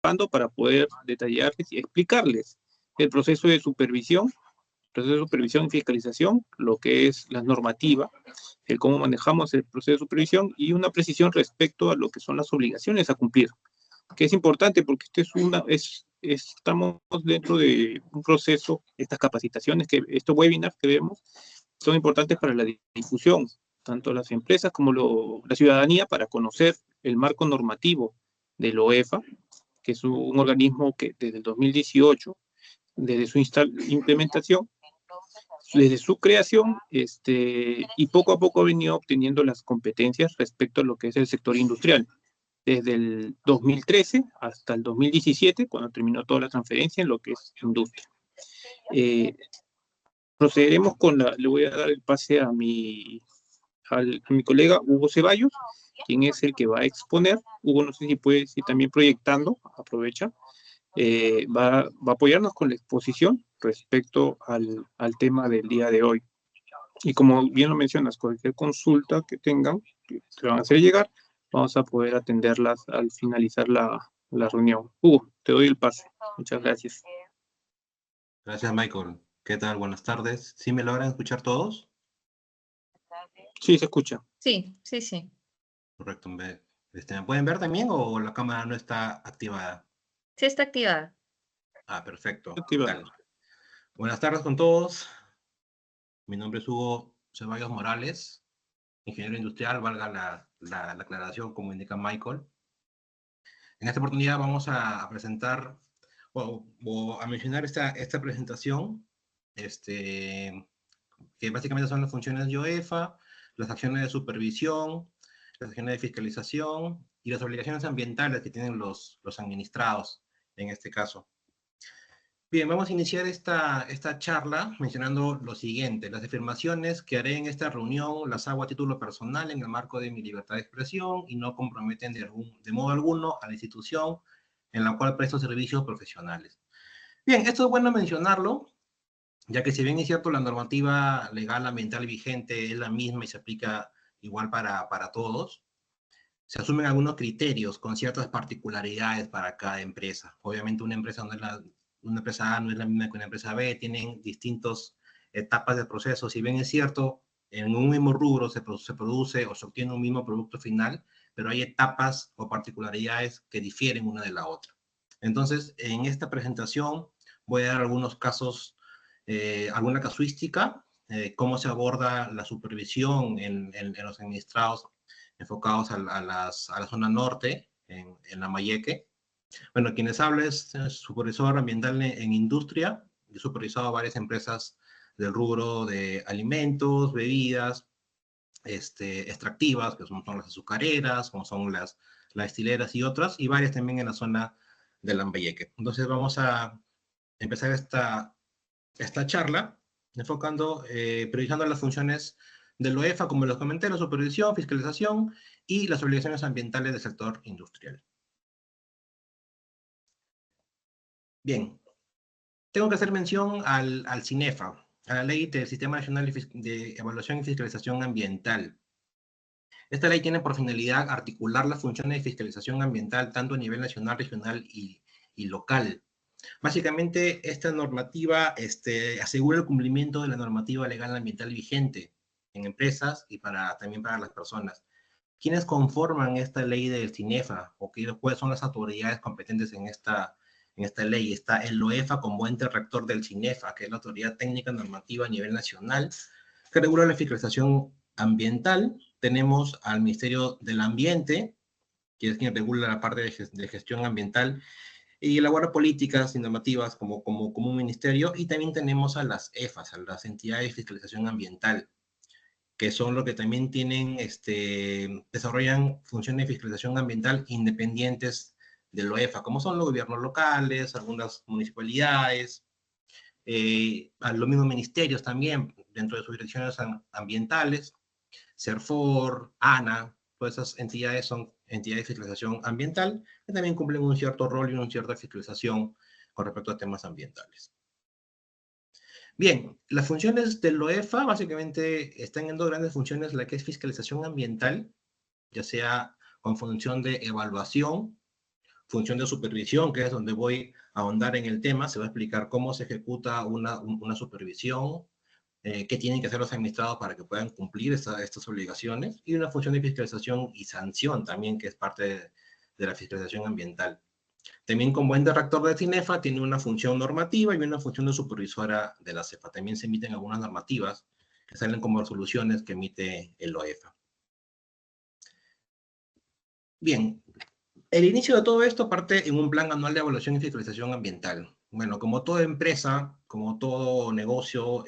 para poder detallarles y explicarles el proceso de supervisión y fiscalización, lo que es la normativa, el cómo manejamos el proceso de supervisión y una precisión respecto a lo que son las obligaciones a cumplir, que es importante porque estamos dentro de un proceso, estas capacitaciones, estos webinars que vemos, son importantes para la difusión, tanto las empresas como la ciudadanía, para conocer el marco normativo de la OEFA, que es un organismo que desde el 2018, desde su implementación, desde su creación, y poco a poco ha venido obteniendo las competencias respecto a lo que es el sector industrial. Desde el 2013 hasta el 2017, cuando terminó toda la transferencia en lo que es industria. Procederemos le voy a dar el pase a mi colega Hugo Ceballos, quien es el que va a exponer. Hugo, no sé si puede, si también proyectando, aprovecha, va a apoyarnos con la exposición respecto al tema del día de hoy. Y como bien lo mencionas, cualquier consulta que tengan, que se van a hacer llegar, vamos a poder atenderlas al finalizar la reunión. Hugo, te doy el pase. Muchas gracias. Gracias, Michael. ¿Qué tal? Buenas tardes. ¿Sí me logran escuchar todos? Sí, se escucha. Sí, sí, sí. Correcto. ¿Me pueden ver también o la cámara no está activada? Sí está activada. Ah, perfecto. Activada. Dale. Buenas tardes con todos. Mi nombre es Hugo Ceballos Morales, ingeniero industrial, valga la aclaración como indica Michael. En esta oportunidad vamos a presentar o a mencionar esta presentación, que básicamente son las funciones de OEFA, las acciones de supervisión, las acciones de fiscalización y las obligaciones ambientales que tienen los administrados en este caso. Bien, vamos a iniciar esta charla mencionando lo siguiente. Las afirmaciones que haré en esta reunión las hago a título personal en el marco de mi libertad de expresión y no comprometen de modo alguno a la institución en la cual presto servicios profesionales. Bien, esto es bueno mencionarlo, ya que si bien es cierto la normativa legal ambiental vigente es la misma y se aplica igual para todos, se asumen algunos criterios con ciertas particularidades para cada empresa. Obviamente una empresa una empresa A no es la misma que una empresa B, tienen distintas etapas de proceso. Si bien es cierto, en un mismo rubro se produce o se obtiene un mismo producto final, pero hay etapas o particularidades que difieren una de la otra. Entonces, en esta presentación voy a dar algunos casos, alguna casuística, cómo se aborda la supervisión en los administrados enfocados a la zona norte, en Lambayeque. Bueno, quienes habla es supervisor ambiental en industria. He supervisado varias empresas del rubro de alimentos, bebidas, extractivas, que son las azucareras, como son las destileras y otras, y varias también en la zona de Lambayeque. Entonces vamos a empezar esta charla enfocando, priorizando las funciones del OEFA, como les comenté, la supervisión, fiscalización y las obligaciones ambientales del sector industrial. Bien, tengo que hacer mención al CINEFA, a la Ley del Sistema Nacional de Evaluación y Fiscalización Ambiental. Esta ley tiene por finalidad articular las funciones de fiscalización ambiental tanto a nivel nacional, regional y local. Básicamente, esta normativa asegura el cumplimiento de la normativa legal ambiental vigente en empresas y también para las personas. ¿Quiénes conforman esta ley del CINEFA? ¿O cuáles son las autoridades competentes en esta ley? Está el OEFA como ente rector del CINEFA, que es la autoridad técnica normativa a nivel nacional, que regula la fiscalización ambiental. Tenemos al Ministerio del Ambiente, que es quien regula la parte de gestión ambiental y elabora políticas y normativas como un ministerio, y también tenemos a las EFAs, a las entidades de fiscalización ambiental, que son los que también tienen, desarrollan funciones de fiscalización ambiental independientes de la OEFA, como son los gobiernos locales, algunas municipalidades, a los mismos ministerios también, dentro de sus direcciones ambientales, CERFOR, ANA, todas esas entidades son entidades de fiscalización ambiental que también cumplen un cierto rol y una cierta fiscalización con respecto a temas ambientales. Bien, las funciones del OEFA básicamente están en dos grandes funciones, la que es fiscalización ambiental, ya sea con función de evaluación función de supervisión, que es donde voy a ahondar en el tema. Se va a explicar cómo se ejecuta una supervisión, qué tienen que hacer los administrados para que puedan cumplir estas obligaciones, y una función de fiscalización y sanción también, que es parte de la fiscalización ambiental. También, como ente rector de CINEFA, tiene una función normativa y una función de supervisora de la CEFA. También se emiten algunas normativas que salen como resoluciones que emite el OEFA. Bien, el inicio de todo esto parte en un plan anual de evaluación y fiscalización ambiental. Bueno, como toda empresa, como todo negocio,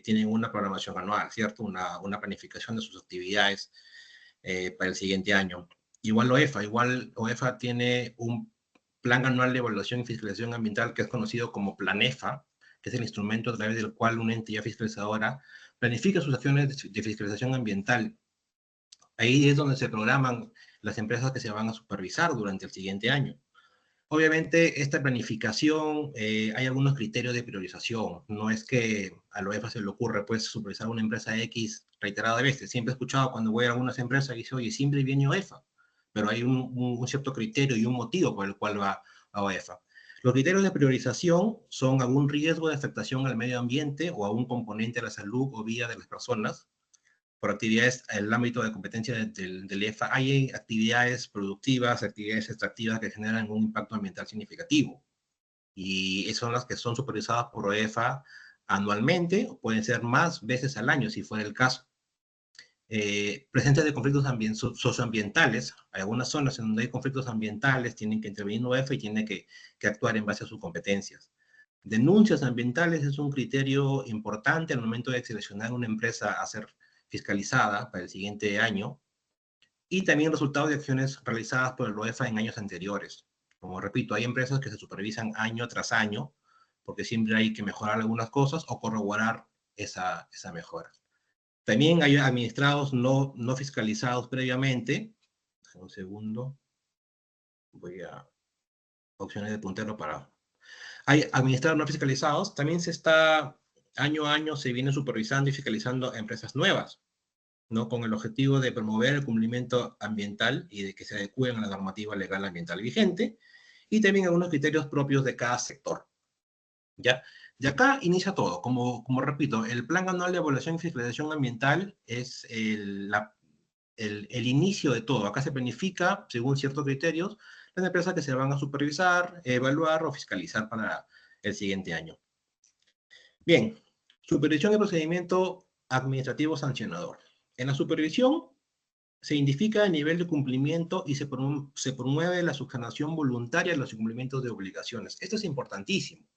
tienen una programación anual, ¿cierto? Una planificación de sus actividades para el siguiente año. Igual OEFA tiene un plan anual de evaluación y fiscalización ambiental que es conocido como Planefa, que es el instrumento a través del cual una entidad fiscalizadora planifica sus acciones de fiscalización ambiental. Ahí es donde se programan las empresas que se van a supervisar durante el siguiente año. Obviamente, esta planificación, hay algunos criterios de priorización. No es que a la OEFA se le ocurre, pues, supervisar una empresa X reiteradas veces. Siempre he escuchado cuando voy a algunas empresas y dice, oye, siempre viene OEFA. Pero hay un cierto criterio y un motivo por el cual va a OEFA. Los criterios de priorización son algún riesgo de afectación al medio ambiente o a un componente de la salud o vida de las personas, por actividades en el ámbito de competencia del EFA. Hay actividades productivas, actividades extractivas que generan un impacto ambiental significativo. Y son las que son supervisadas por OEFA anualmente, o pueden ser más veces al año, si fuera el caso. Presencia de conflictos socioambientales. Hay algunas zonas en donde hay conflictos ambientales, tienen que intervenir OEFA y tiene que actuar en base a sus competencias. Denuncias ambientales es un criterio importante al momento de seleccionar una empresa a ser fiscalizada para el siguiente año, y también resultados de acciones realizadas por el OEFA en años anteriores. Como repito, hay empresas que se supervisan año tras año, porque siempre hay que mejorar algunas cosas o corroborar esa mejora. También hay administrados no fiscalizados previamente. Un segundo. Voy a opciones de puntero para... Hay administrados no fiscalizados. También año a año se viene supervisando y fiscalizando a empresas nuevas, ¿no? Con el objetivo de promover el cumplimiento ambiental y de que se adecúen a la normativa legal ambiental vigente, y también algunos criterios propios de cada sector, ¿ya? De acá inicia todo. Como repito, el Plan Anual de Evaluación y Fiscalización Ambiental es el inicio de todo. Acá se planifica, según ciertos criterios, las empresas que se van a supervisar, evaluar o fiscalizar para el siguiente año. Bien, supervisión y procedimiento administrativo sancionador. En la supervisión se identifica el nivel de cumplimiento y se promueve la subsanación voluntaria de los incumplimientos de obligaciones. Esto es importantísimo.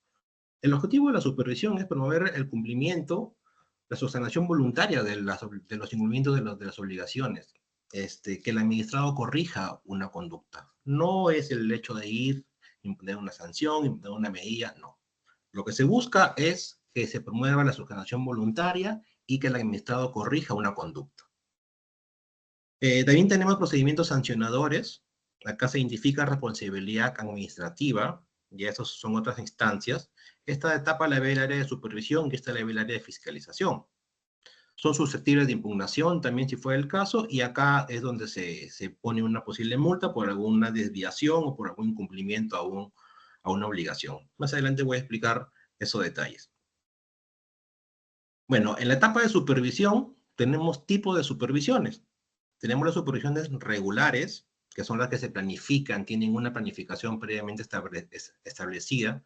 El objetivo de la supervisión es promover el cumplimiento, la subsanación voluntaria de los incumplimientos de las obligaciones, que el administrado corrija una conducta. No es el hecho de ir, imponer una sanción, imponer una medida, no. Lo que se busca es que se promueva la subsanación voluntaria y que el administrado corrija una conducta. También tenemos procedimientos sancionadores. Acá se identifica responsabilidad administrativa, y esas son otras instancias. Esta etapa la ve el área de supervisión y esta la ve el área de fiscalización. Son susceptibles de impugnación también si fuera el caso, y acá es donde se pone una posible multa por alguna desviación o por algún incumplimiento a una obligación. Más adelante voy a explicar esos detalles. Bueno, en la etapa de supervisión tenemos tipos de supervisiones. Tenemos las supervisiones regulares, que son las que se planifican, tienen una planificación previamente establecida,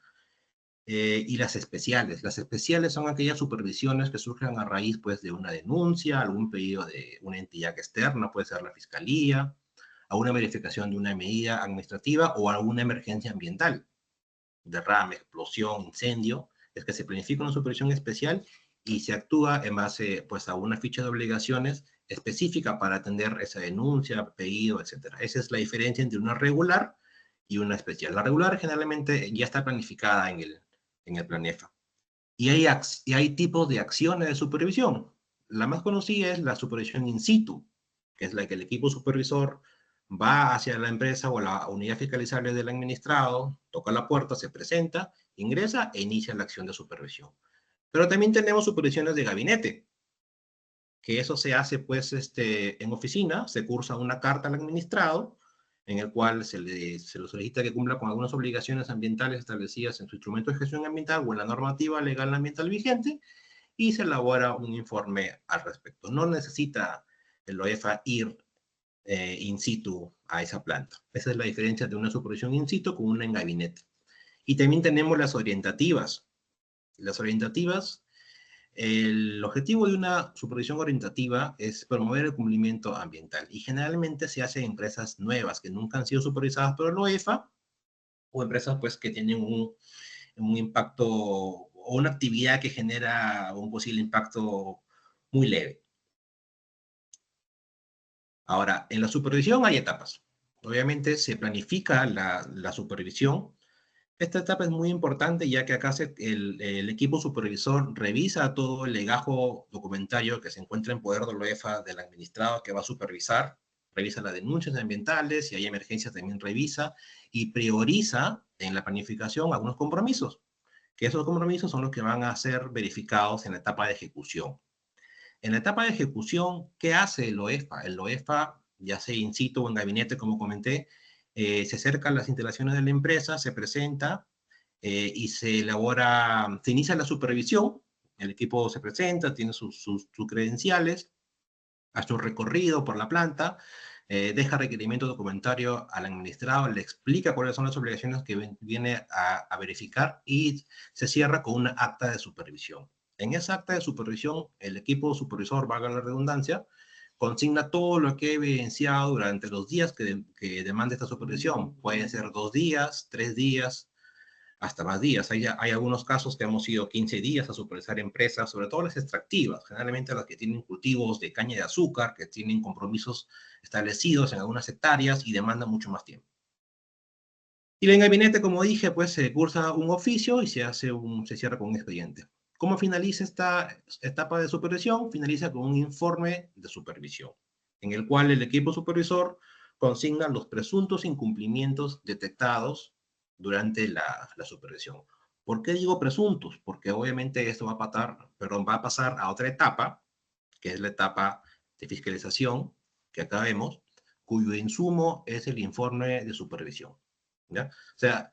y las especiales. Las especiales son aquellas supervisiones que surgen a raíz, pues, de una denuncia, algún pedido de una entidad externa, puede ser la fiscalía, a una verificación de una medida administrativa o a alguna emergencia ambiental, derrame, explosión, incendio. Es que se planifica una supervisión especial y se actúa en base, pues, a una ficha de obligaciones específica para atender esa denuncia, pedido, etc. Esa es la diferencia entre una regular y una especial. La regular generalmente ya está planificada en el Planefa. Y hay tipos de acciones de supervisión. La más conocida es la supervisión in situ, que es la que el equipo supervisor va hacia la empresa o la unidad fiscalizable del administrado, toca la puerta, se presenta, ingresa e inicia la acción de supervisión. Pero también tenemos supervisiones de gabinete, que eso se hace, pues, en oficina, se cursa una carta al administrado en el cual se le solicita que cumpla con algunas obligaciones ambientales establecidas en su instrumento de gestión ambiental o en la normativa legal ambiental vigente, y se elabora un informe al respecto. No necesita el OEFA ir in situ a esa planta. Esa es la diferencia de una supervisión in situ con una en gabinete. Y también tenemos las orientativas. Las orientativas, el objetivo de una supervisión orientativa es promover el cumplimiento ambiental, y generalmente se hace en empresas nuevas que nunca han sido supervisadas por el OEFA, o empresas pues que tienen un impacto o una actividad que genera un posible impacto muy leve. Ahora, en la supervisión hay etapas. Obviamente se planifica la supervisión. Esta etapa es muy importante, ya que acá el equipo supervisor revisa todo el legajo documentario que se encuentra en poder del OEFA, del administrado que va a supervisar, revisa las denuncias ambientales, si hay emergencias también revisa, y prioriza en la planificación algunos compromisos, que esos compromisos son los que van a ser verificados en la etapa de ejecución. En la etapa de ejecución, ¿qué hace el OEFA? El OEFA, ya sea in situ o en gabinete, como comenté, se acerca a las instalaciones de la empresa, se presenta y se elabora, se inicia la supervisión. El equipo se presenta, tiene sus credenciales, hace un recorrido por la planta, deja requerimiento documentario al administrado, le explica cuáles son las obligaciones que viene a verificar, y se cierra con una acta de supervisión. En esa acta de supervisión, el equipo supervisor, valga la redundancia, consigna todo lo que he evidenciado durante los días que demanda esta supervisión. Pueden ser 2 días, 3 días, hasta más días. Hay algunos casos que hemos ido 15 días a supervisar empresas, sobre todo las extractivas, generalmente las que tienen cultivos de caña de azúcar, que tienen compromisos establecidos en algunas hectáreas y demandan mucho más tiempo. Y en el gabinete, como dije, pues se cursa un oficio y se cierra con un expediente. ¿Cómo finaliza esta etapa de supervisión? Finaliza con un informe de supervisión, en el cual el equipo supervisor consigna los presuntos incumplimientos detectados durante la supervisión. ¿Por qué digo presuntos? Porque obviamente esto va a pasar a otra etapa, que es la etapa de fiscalización, que acá vemos, cuyo insumo es el informe de supervisión. ¿Ya? O sea,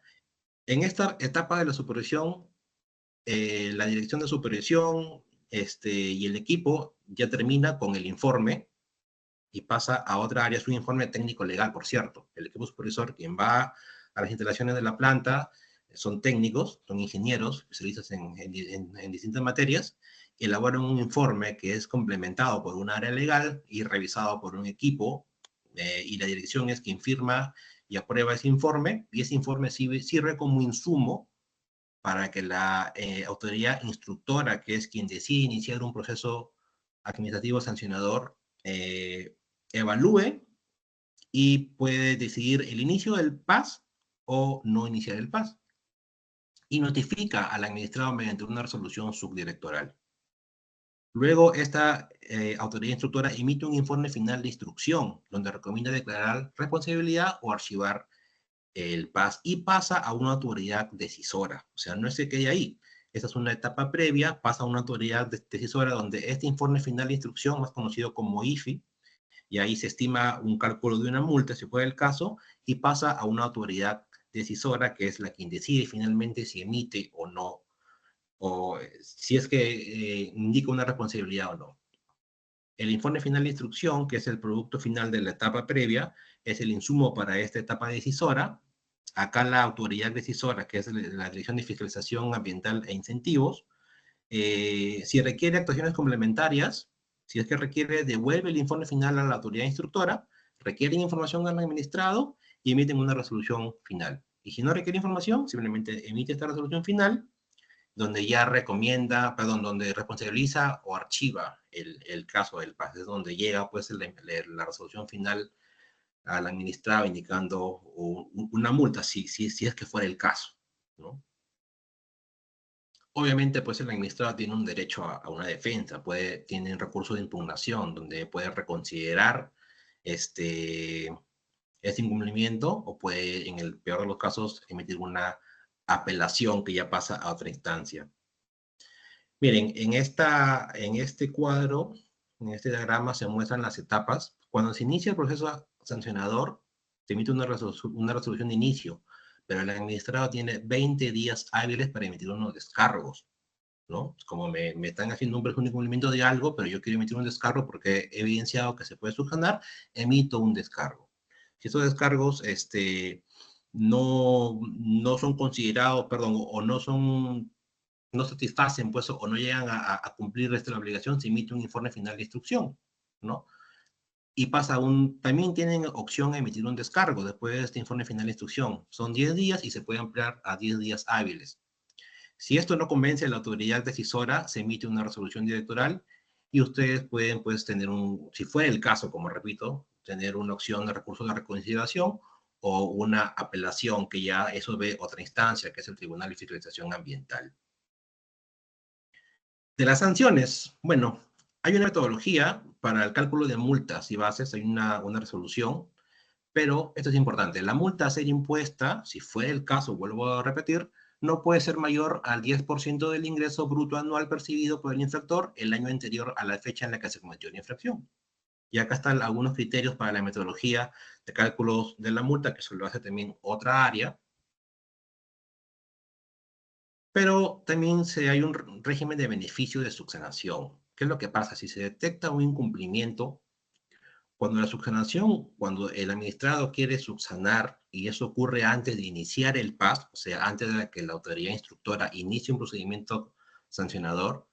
en esta etapa de la supervisión, la dirección de supervisión y el equipo ya termina con el informe y pasa a otra área. Es un informe técnico legal, por cierto. El equipo supervisor, quien va a las instalaciones de la planta, son técnicos, son ingenieros, especialistas en distintas materias, elaboran un informe que es complementado por un área legal y revisado por un equipo, y la dirección es quien firma y aprueba ese informe, y ese informe sirve como insumo para que la autoridad instructora, que es quien decide iniciar un proceso administrativo sancionador, evalúe y puede decidir el inicio del PAS o no iniciar el PAS. Y notifica al administrado mediante una resolución subdirectoral. Luego, esta autoridad instructora emite un informe final de instrucción, donde recomienda declarar responsabilidad o archivar el PAS, y pasa a una autoridad decisora. O sea, no se quede ahí. Esa es una etapa previa, pasa a una autoridad decisora, donde este informe final de instrucción, más conocido como IFI, y ahí se estima un cálculo de una multa, si fuera el caso, y pasa a una autoridad decisora, que es la quien decide finalmente si emite o no, o si es que indica una responsabilidad o no. El informe final de instrucción, que es el producto final de la etapa previa, es el insumo para esta etapa decisora. Acá la autoridad decisora, que es la Dirección de Fiscalización Ambiental e Incentivos, si requiere actuaciones complementarias, si es que requiere, devuelve el informe final a la autoridad instructora, requieren información al administrado y emiten una resolución final. Y si no requiere información, simplemente emite esta resolución final, donde ya recomienda, perdón, donde responsabiliza o archiva el caso del PAS. Es donde llega pues la resolución final al administrado indicando una multa, si es que fuera el caso, ¿no? Obviamente, pues el administrado tiene un derecho a una defensa, tiene un recurso de impugnación, donde puede reconsiderar este incumplimiento, o puede, en el peor de los casos, emitir una apelación que ya pasa a otra instancia. Miren, en este cuadro, en este diagrama, se muestran las etapas. Cuando se inicia el proceso sancionador, se emite una resolución de inicio, pero el administrado tiene 20 días hábiles para emitir unos descargos, ¿no? Como me están haciendo un presunto incumplimiento de algo, pero yo quiero emitir un descargo porque he evidenciado que se puede subsanar, emito un descargo. Si estos descargos no son considerados, perdón, o no satisfacen, pues, o no llegan a cumplir la obligación, se emite un informe final de instrucción, ¿no? Y también tienen opción a emitir un descargo después de este informe final de instrucción. Son 10 días y se puede ampliar a 10 días hábiles. Si esto no convence a la autoridad decisora, se emite una resolución directoral y ustedes pueden, pues, si fuera el caso, como repito, tener una opción de recurso de reconsideración o una apelación, que ya eso ve otra instancia, que es el Tribunal de Fiscalización Ambiental. De las sanciones, bueno, hay una metodología para el cálculo de multas y bases, hay una resolución, pero esto es importante. La multa a ser impuesta, si fuera el caso, vuelvo a repetir, no puede ser mayor al 10% del ingreso bruto anual percibido por el infractor el año anterior a la fecha en la que se cometió la infracción. Y acá están algunos criterios para la metodología de cálculos de la multa, que eso lo hace también otra área. Pero también hay un régimen de beneficio de subsanación. ¿Qué es lo que pasa? Si se detecta un incumplimiento, cuando el administrado quiere subsanar, y eso ocurre antes de iniciar el PAS, o sea, antes de que la autoridad instructora inicie un procedimiento sancionador,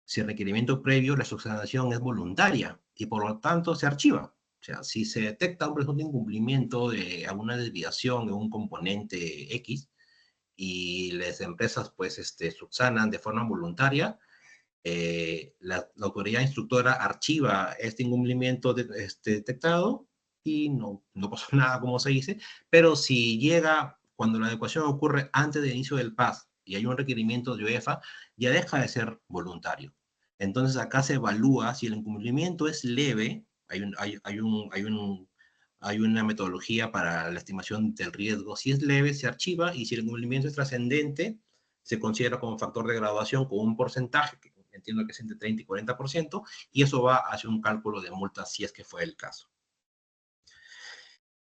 si el requerimiento previo, la subsanación es voluntaria y por lo tanto se archiva. O sea, si se detecta un presunto incumplimiento de alguna desviación de un componente X y las empresas pues subsanan de forma voluntaria, la autoridad instructora archiva este incumplimiento detectado y no pasó nada, como se dice, pero si llega, cuando la adecuación ocurre antes del inicio del PAS y hay un requerimiento de UEFA, ya deja de ser voluntario. Entonces acá se evalúa si el incumplimiento es leve, hay una metodología para la estimación del riesgo. Si es leve, se archiva, y si el incumplimiento es trascendente, se considera como factor de graduación con un porcentaje, que entiendo que es entre 30 y 40%, y eso va hacia un cálculo de multas si es que fue el caso.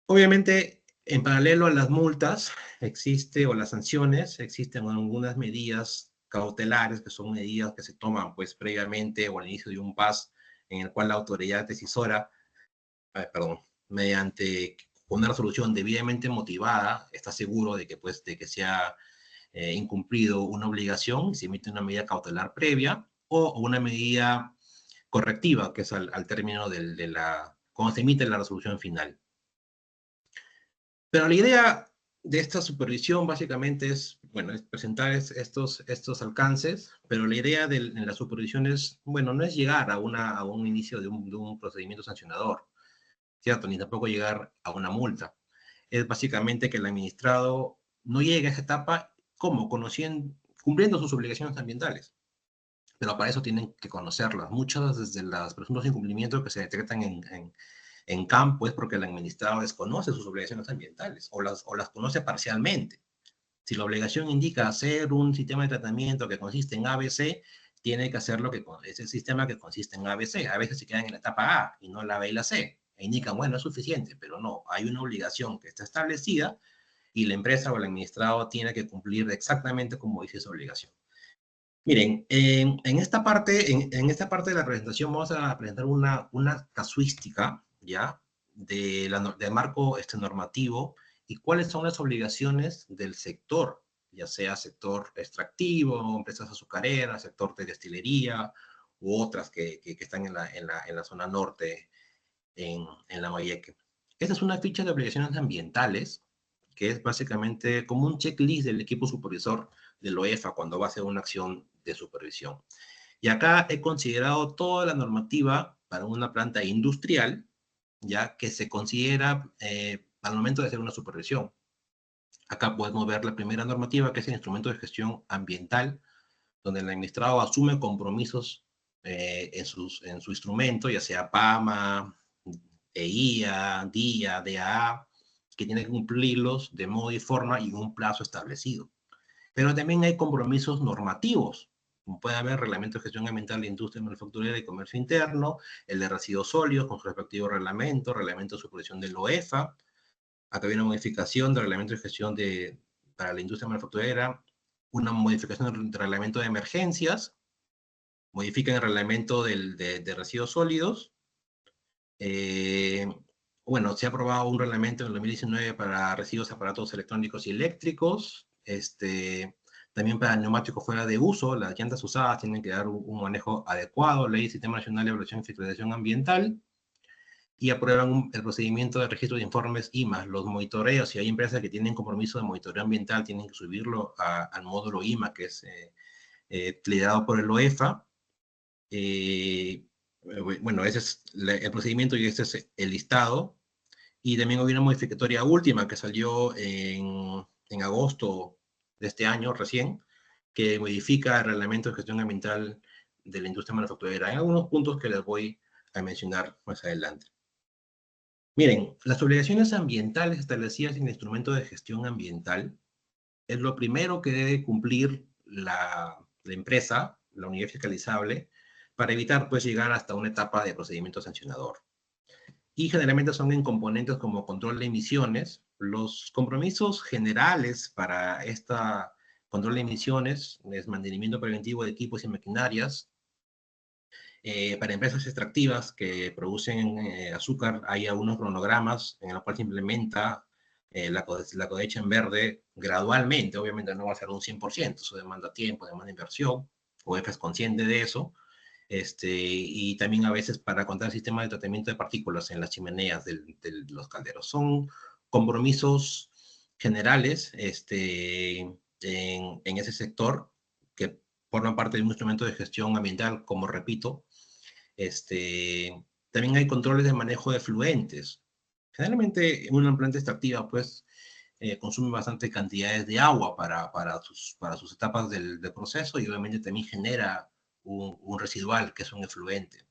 Obviamente, en paralelo a las multas o las sanciones, existen algunas medidas cautelares, que son medidas que se toman pues previamente o al inicio de un PAS, en el cual la autoridad decisora, mediante una resolución debidamente motivada, está seguro de que se ha incumplido una obligación, se emite una medida cautelar previa o una medida correctiva, que es al término cuando se emite la resolución final. Pero la idea de esta supervisión básicamente es presentar estos alcances, pero la idea en la supervisión es, no es llegar a un inicio de un procedimiento sancionador, ¿cierto? Ni tampoco llegar a una multa. Es básicamente que el administrado no llegue a esa etapa cumpliendo sus obligaciones ambientales. Pero para eso tienen que conocerlas. Muchos desde los presuntos incumplimientos que se detectan en campo es porque el administrado desconoce sus obligaciones ambientales o las conoce parcialmente. Si la obligación indica hacer un sistema de tratamiento que consiste en ABC, tiene que hacerlo ese sistema que consiste en ABC. A veces se quedan en la etapa A y no la B y la C. E indican, es suficiente, pero no, hay una obligación que está establecida y la empresa o el administrado tiene que cumplir exactamente como dice esa obligación. Miren, en esta parte de la presentación vamos a presentar una casuística, ¿ya? Del marco normativo y cuáles son las obligaciones del sector, ya sea sector extractivo, empresas azucareras, sector de destilería u otras que están en la zona norte, en Lambayeque. Esta es una ficha de obligaciones ambientales, que es básicamente como un checklist del equipo supervisor de la OEFA cuando va a hacer una acción de supervisión. Y acá he considerado toda la normativa para una planta industrial, ya que se considera al momento de hacer una supervisión. Acá podemos ver la primera normativa, que es el instrumento de gestión ambiental, donde el administrado asume compromisos en su instrumento, ya sea PAMA, EIA, DIA, DAA, que tiene que cumplirlos de modo y forma y en un plazo establecido. Pero también hay compromisos normativos, como puede haber reglamento de gestión ambiental de industria manufacturera y comercio interno, el de residuos sólidos con su respectivo reglamento de supervisión de la OEFA. Acá hay una modificación del reglamento de gestión para la industria manufacturera, una modificación del reglamento de emergencias, modifican el reglamento de residuos sólidos. Bueno, se ha aprobado un reglamento en el 2019 para residuos de aparatos electrónicos y eléctricos. También para neumáticos fuera de uso, las llantas usadas tienen que dar un manejo adecuado, Ley Sistema Nacional de Evaluación y Fiscalización Ambiental, y aprueban el procedimiento de registro de informes IMA. Los monitoreos, si hay empresas que tienen compromiso de monitoreo ambiental, tienen que subirlo al módulo IMA, que es liderado por el OEFA. Bueno, ese es el procedimiento y este es el listado. Y también hubo una modificatoria última que salió en agosto de este año recién, que modifica el reglamento de gestión ambiental de la industria manufacturera. Hay algunos puntos que les voy a mencionar más adelante. Miren, las obligaciones ambientales establecidas en el instrumento de gestión ambiental es lo primero que debe cumplir la empresa, la unidad fiscalizable, para evitar pues llegar hasta una etapa de procedimiento sancionador. Y generalmente son en componentes como control de emisiones. Los compromisos generales para este control de emisiones es mantenimiento preventivo de equipos y maquinarias. Para empresas extractivas que producen azúcar, hay algunos cronogramas en los cuales se implementa la cosecha en verde gradualmente. Obviamente no va a ser un 100%, eso demanda tiempo, demanda inversión. OEF es consciente de eso. Y también a veces para contar el sistema de tratamiento de partículas en las chimeneas de los calderos. Son compromisos generales en ese sector que forman parte de un instrumento de gestión ambiental, como repito. También hay controles de manejo de fluentes. Generalmente una planta extractiva pues consume bastante cantidades de agua para sus etapas del proceso, y obviamente también genera un residual que es un efluente.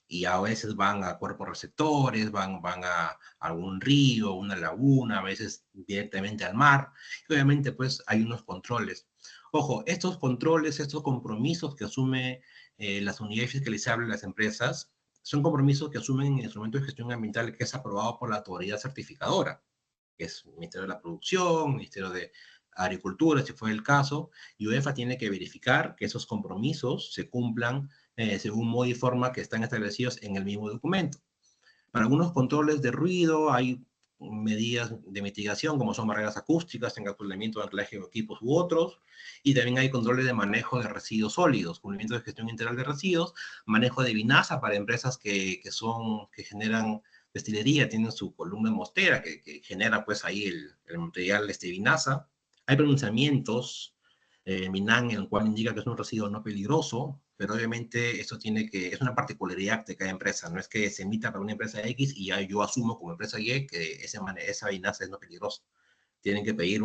Y a veces van a cuerpos receptores, van a algún río, una laguna, a veces directamente al mar. Y obviamente pues hay unos controles. Ojo, estos controles, estos compromisos que asume las unidades fiscalizables de las empresas, son compromisos que asumen en el instrumento de gestión ambiental que es aprobado por la autoridad certificadora, que es el Ministerio de la Producción, Ministerio de Agricultura, si fue el caso, y UEFA tiene que verificar que esos compromisos se cumplan según modo y forma que están establecidos en el mismo documento. Para algunos controles de ruido hay medidas de mitigación, como son barreras acústicas, encapsulamiento de anclaje de equipos u otros, y también hay controles de manejo de residuos sólidos, cumplimiento de gestión integral de residuos, manejo de vinaza para empresas que generan destilería, tienen su columna mostera que genera pues ahí el material vinaza. Hay pronunciamientos MINAN, en el cual indica que es un residuo no peligroso, pero obviamente esto es una particularidad de cada empresa, no es que se emita para una empresa X y ya yo asumo como empresa Y que esa vinaza es no peligrosa. Tienen que pedir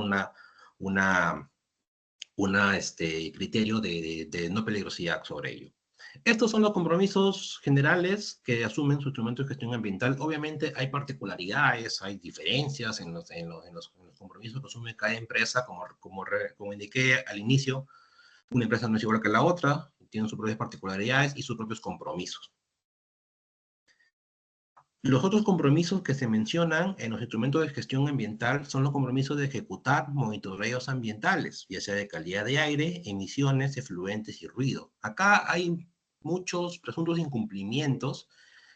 criterio de no peligrosidad sobre ello. Estos son los compromisos generales que asumen su instrumento de gestión ambiental. Obviamente hay particularidades, hay diferencias en los compromisos que asume cada empresa, como indiqué al inicio. Una empresa no es igual que la otra, tiene sus propias particularidades y sus propios compromisos. Los otros compromisos que se mencionan en los instrumentos de gestión ambiental son los compromisos de ejecutar monitoreos ambientales, ya sea de calidad de aire, emisiones, efluentes y ruido. Acá hay muchos presuntos incumplimientos,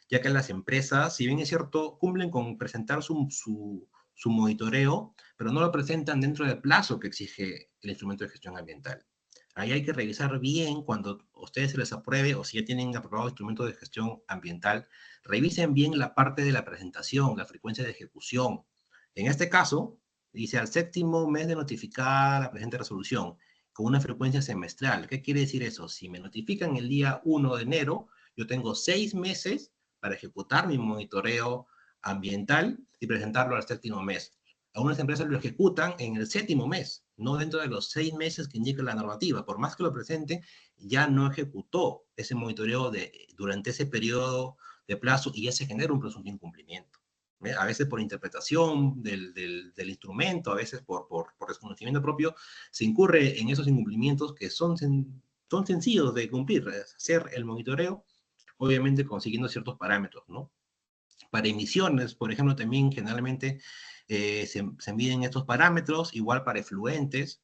ya que las empresas, si bien es cierto, cumplen con presentar su monitoreo, pero no lo presentan dentro del plazo que exige el instrumento de gestión ambiental. Ahí hay que revisar bien cuando a ustedes se les apruebe, o si ya tienen aprobado instrumento de gestión ambiental, revisen bien la parte de la presentación, la frecuencia de ejecución. En este caso, dice al 7º mes de notificar la presente resolución, con una frecuencia semestral. ¿Qué quiere decir eso? Si me notifican el día 1 de enero, yo tengo 6 meses para ejecutar mi monitoreo ambiental y presentarlo al 7º mes. Algunas empresas lo ejecutan en el 7º mes, no dentro de los 6 meses que indica la normativa. Por más que lo presente, ya no ejecutó ese monitoreo durante ese periodo de plazo y ya se genera un presunto incumplimiento. A veces por interpretación del instrumento, a veces por desconocimiento propio, se incurre en esos incumplimientos que son sencillos de cumplir, hacer el monitoreo, obviamente consiguiendo ciertos parámetros, ¿no? Para emisiones, por ejemplo, también generalmente se miden estos parámetros, igual para efluentes.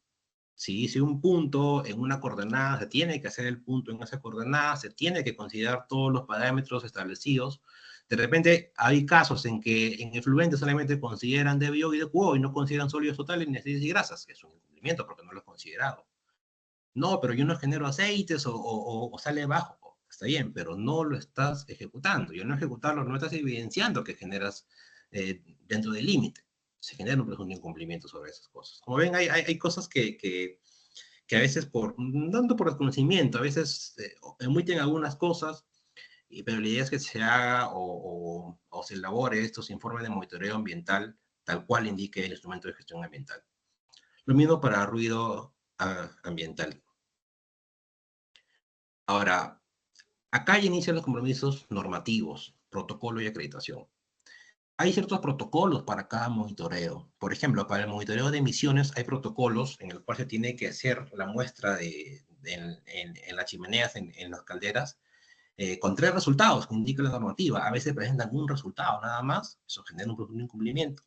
Si hice un punto en una coordenada, se tiene que hacer el punto en esa coordenada, se tiene que considerar todos los parámetros establecidos. De repente hay casos en que en efluentes solamente consideran DBO y DQO y no consideran sólidos totales ni aceites y grasas, que es un incumplimiento porque no lo he considerado. No, pero yo no genero aceites o sale bajo. Está bien, pero no lo estás ejecutando. Y al no ejecutarlo no estás evidenciando que generas dentro del límite. Se genera un presunto incumplimiento sobre esas cosas. Como ven, hay cosas que a veces, dando por desconocimiento, a veces omiten algunas cosas, pero la idea es que se haga o se elabore estos informes de monitoreo ambiental tal cual indique el instrumento de gestión ambiental. Lo mismo para ruido ambiental. Ahora, acá ya inician los compromisos normativos, protocolo y acreditación. Hay ciertos protocolos para cada monitoreo. Por ejemplo, para el monitoreo de emisiones hay protocolos en el cual se tiene que hacer la muestra en las chimeneas, en las calderas, con 3 resultados que indica la normativa. A veces presentan un resultado nada más, eso genera un incumplimiento.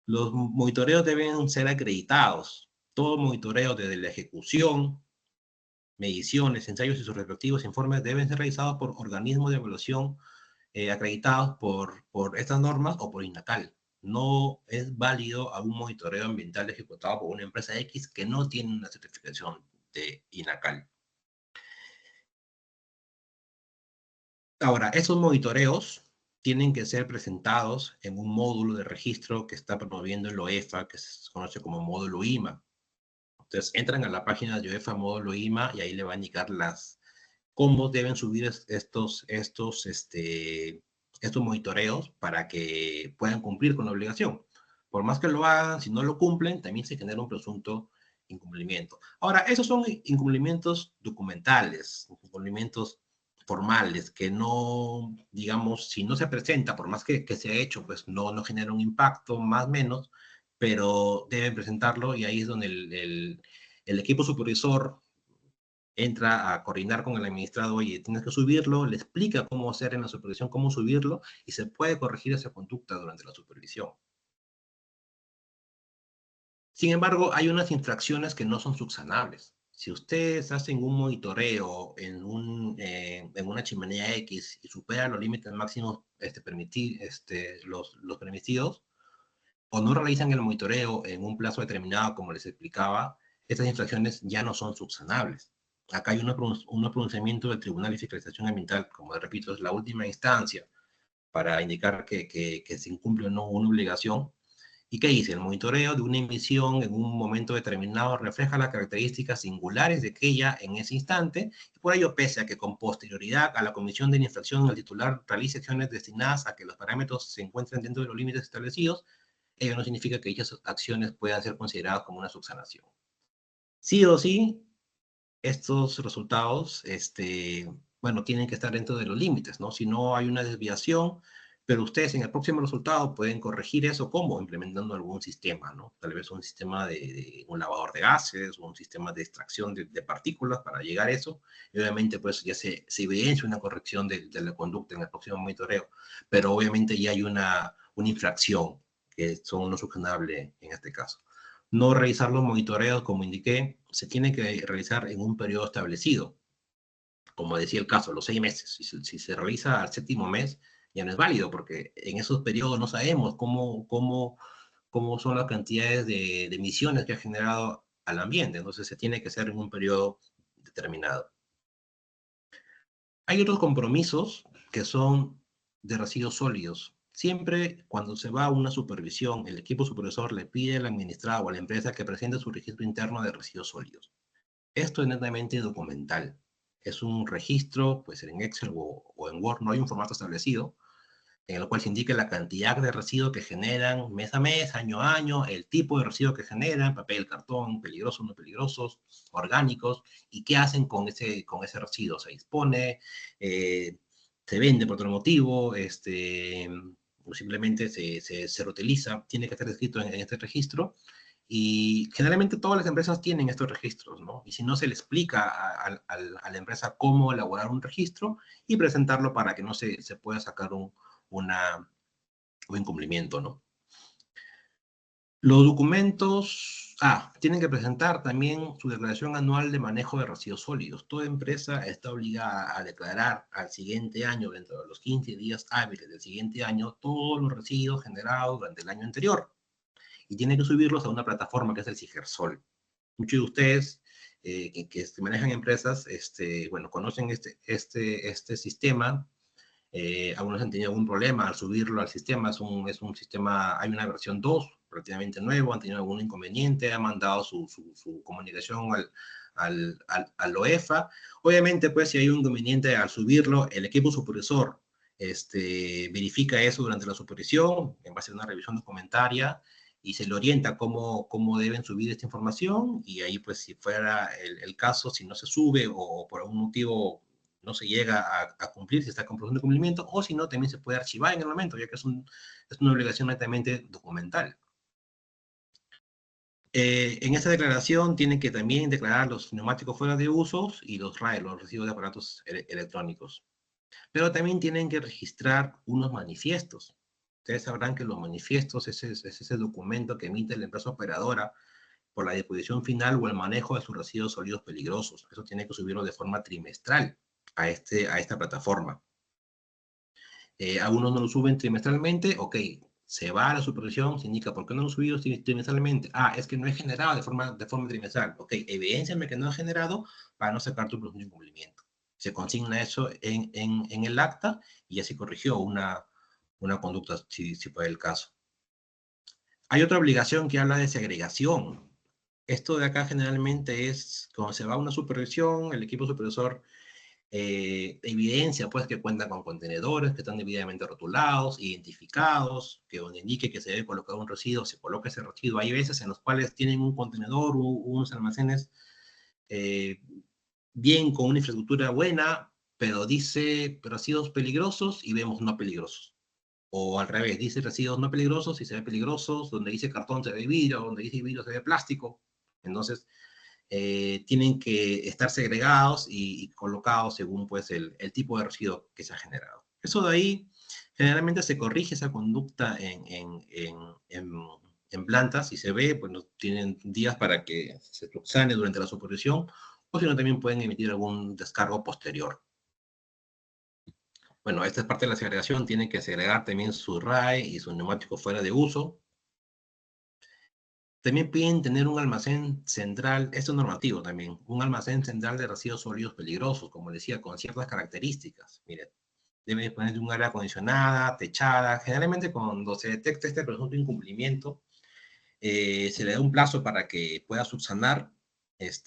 Los monitoreos deben ser acreditados. Todo monitoreo desde la ejecución, mediciones, ensayos y sus respectivos informes deben ser realizados por organismos de evaluación acreditados por estas normas o por INACAL. No es válido a un monitoreo ambiental ejecutado por una empresa X que no tiene una certificación de INACAL. Ahora, esos monitoreos tienen que ser presentados en un módulo de registro que está promoviendo el OEFA, que se conoce como módulo IMA. Entonces, entran a la página de OEFA módulo IMA y ahí le va a indicar cómo deben subir estos monitoreos para que puedan cumplir con la obligación. Por más que lo hagan, si no lo cumplen, también se genera un presunto incumplimiento. Ahora, esos son incumplimientos documentales, incumplimientos formales, que no, digamos, si no se presenta, por más que se ha hecho, pues no genera un impacto, más o menos, pero deben presentarlo y ahí es donde el equipo supervisor entra a coordinar con el administrado, oye, tienes que subirlo, le explica cómo hacer en la supervisión, cómo subirlo, y se puede corregir esa conducta durante la supervisión. Sin embargo, hay unas infracciones que no son subsanables. Si ustedes hacen un monitoreo en una chimenea X y supera los límites máximos los permitidos, o no realizan el monitoreo en un plazo determinado, como les explicaba, estas infracciones ya no son subsanables. Acá hay un pronunciamiento del Tribunal de Fiscalización Ambiental, como repito, es la última instancia para indicar que se incumple o no una obligación. ¿Y qué dice? El monitoreo de una emisión en un momento determinado refleja las características singulares de aquella en ese instante, y por ello, pese a que con posterioridad a la comisión de la infracción el titular realice acciones destinadas a que los parámetros se encuentren dentro de los límites establecidos, ello no significa que dichas acciones puedan ser consideradas como una subsanación. Sí o sí, estos resultados, bueno, tienen que estar dentro de los límites, ¿no? Si no hay una desviación, pero ustedes en el próximo resultado pueden corregir eso, ¿cómo? Implementando algún sistema, ¿no? Tal vez un sistema de un lavador de gases, o un sistema de extracción de partículas para llegar a eso, y obviamente pues ya se evidencia una corrección de la conducta en el próximo monitoreo, pero obviamente ya hay una infracción, que son no subsanable en este caso. No realizar los monitoreos, como indiqué, se tiene que realizar en un periodo establecido. Como decía el caso, los 6 meses. Si se realiza al 7º mes, ya no es válido, porque en esos periodos no sabemos cómo son las cantidades de emisiones que ha generado al ambiente. Entonces se tiene que hacer en un periodo determinado. Hay otros compromisos que son de residuos sólidos. Siempre cuando se va a una supervisión, el equipo supervisor le pide al administrado o a la empresa que presente su registro interno de residuos sólidos. Esto es netamente documental. Es un registro, puede ser en Excel o en Word, no hay un formato establecido, en el cual se indique la cantidad de residuos que generan mes a mes, año a año, el tipo de residuos que generan, papel, cartón, peligrosos, no peligrosos, orgánicos, y qué hacen con ese residuo. Se dispone, se vende por otro motivo, o simplemente se reutiliza, tiene que estar escrito en este registro. Y generalmente todas las empresas tienen estos registros, ¿no? Y si no, se le explica a la empresa cómo elaborar un registro y presentarlo para que no se pueda sacar un incumplimiento, ¿no? Los documentos, tienen que presentar también su declaración anual de manejo de residuos sólidos. Toda empresa está obligada a declarar al siguiente año, dentro de los 15 días hábiles del siguiente año, todos los residuos generados durante el año anterior. Y tiene que subirlos a una plataforma que es el Sigersol. Muchos de ustedes que manejan empresas, bueno, conocen este sistema. Algunos han tenido algún problema al subirlo al sistema. Es un sistema, hay una versión 2, relativamente nuevo, han tenido algún inconveniente, han mandado su comunicación al OEFA. Obviamente, pues, si hay un inconveniente al subirlo, el equipo supervisor verifica eso durante la supervisión, en base a una revisión documentaria, y se le orienta cómo deben subir esta información, y ahí, pues, si fuera el caso, si no se sube o por algún motivo no se llega a cumplir, si está con proceso de cumplimiento, o si no, también se puede archivar en el momento, ya que es una obligación netamente documental. En esta declaración tienen que también declarar los neumáticos fuera de uso y los RAE, los residuos de aparatos electrónicos. Pero también tienen que registrar unos manifiestos. Ustedes sabrán que los manifiestos es ese documento que emite la empresa operadora por la disposición final o el manejo de sus residuos sólidos peligrosos. Eso tiene que subirlo de forma trimestral a esta plataforma. Algunos no lo suben trimestralmente, ok, se va a la supervisión, se indica por qué no lo he subido trimestralmente. Es que no he generado de forma trimestral. Ok, evidénciame que no he generado para no sacar tu presunción de incumplimiento. Se consigna eso en el acta y ya se corrigió una conducta, si fue el caso. Hay otra obligación que habla de segregación. Esto de acá generalmente es, cuando se va a una supervisión, el equipo supervisor evidencia, pues, que cuentan con contenedores que están debidamente rotulados, identificados, que donde indique que se debe colocar un residuo, se coloca ese residuo. Hay veces en los cuales tienen un contenedor, unos almacenes bien, con una infraestructura buena, pero dice residuos peligrosos y vemos no peligrosos. O al revés, dice residuos no peligrosos y se ve peligrosos, donde dice cartón se ve vidrio, donde dice vidrio se ve plástico. Entonces, tienen que estar segregados y colocados según, pues, el tipo de residuo que se ha generado. Eso de ahí, generalmente se corrige esa conducta en plantas y se ve, pues, tienen días para que se subsane durante la supervisión, o si no, también pueden emitir algún descargo posterior. Bueno, esta es parte de la segregación, tienen que segregar también su RAE y su neumático fuera de uso. También piden tener un almacén central, esto es normativo también, un almacén central de residuos sólidos peligrosos, como decía, con ciertas características. Miren, debe disponer de un área acondicionada, techada. Generalmente cuando se detecta este presunto incumplimiento, se le da un plazo para que pueda subsanar,